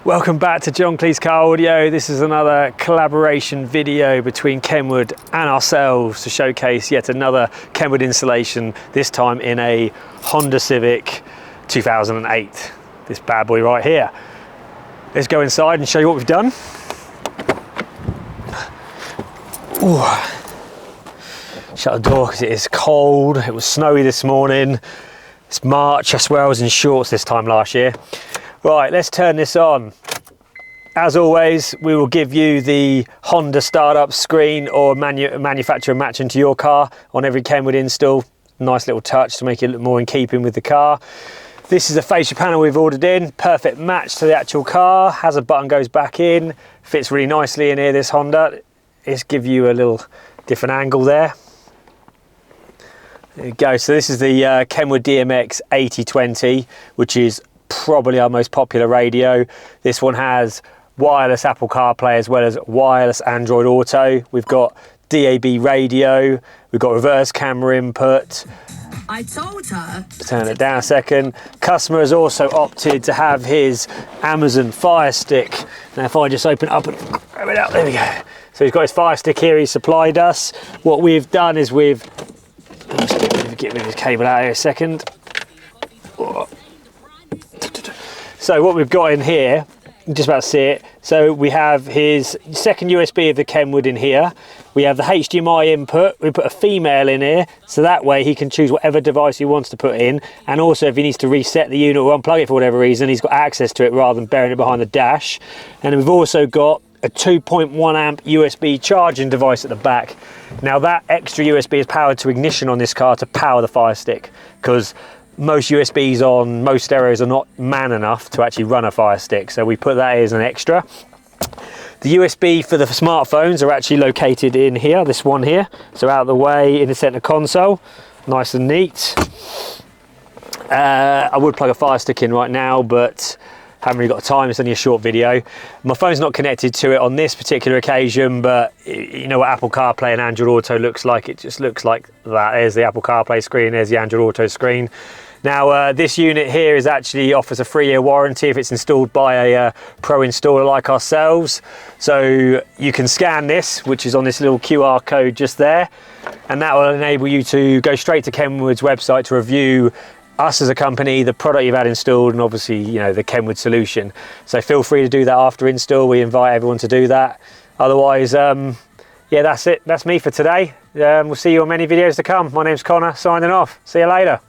Welcome back to John Kleis Car Audio. This is another collaboration video between Kenwood and ourselves to showcase yet another Kenwood installation, this time in a Honda Civic 2008. This bad boy right here. Let's go inside and show you what we've done. Ooh. Shut the door because it is cold. It was snowy this morning. It's March. I swear I was in shorts this time last year. Right, let's turn this on. As always, we will give you the Honda startup screen or manufacturer matching to your car on every Kenwood install. Nice little touch to make it look more in keeping with the car. This is a fascia panel we've ordered in, perfect match to the actual car. Has a button, goes back in, fits really nicely in here, this Honda. Let's give you a little different angle there. There you go. So this is the Kenwood DMX8020, which is probably our most popular radio. This one has wireless Apple CarPlay as well as wireless Android Auto. We've got DAB radio, we've got reverse camera input. I told her. Turn it down a second. Customer has also opted to have his Amazon Fire Stick. Now if I just open it up and grab it out, there we go. So he's got his Fire Stick here, he supplied us. What we've done is we've, let's get rid of his cable out here a second. So what we've got in here, I'm just about to see it. So we have his second USB of the Kenwood in here. We have the HDMI input. We put a female in here, so that way he can choose whatever device he wants to put in. And also if he needs to reset the unit or unplug it for whatever reason, he's got access to it rather than burying it behind the dash. And we've also got a 2.1 amp USB charging device at the back. Now that extra USB is powered to ignition on this car to power the Fire Stick, because most USBs on most stereos are not man enough to actually run a Fire Stick, so we put that as an extra. The USB for the smartphones are actually located in here, this one here, so out of the way in the center console, nice and neat. I would plug a Fire Stick in right now, but haven't really got time, it's only a short video. My phone's not connected to it on this particular occasion, but you know what Apple CarPlay and Android Auto looks like. It just looks like that. There's the Apple CarPlay screen, there's the Android Auto screen. Now this unit here is actually offers a 3-year warranty if it's installed by a pro installer like ourselves. So you can scan this, which is on this little QR code just there, and that will enable you to go straight to Kenwood's website to review us as a company, the product you've had installed, and obviously, you know, the Kenwood solution. So feel free to do that after install. We invite everyone to do that. Otherwise, yeah, that's it. That's me for today. We'll see you on many videos to come. My name's Connor, signing off. See you later.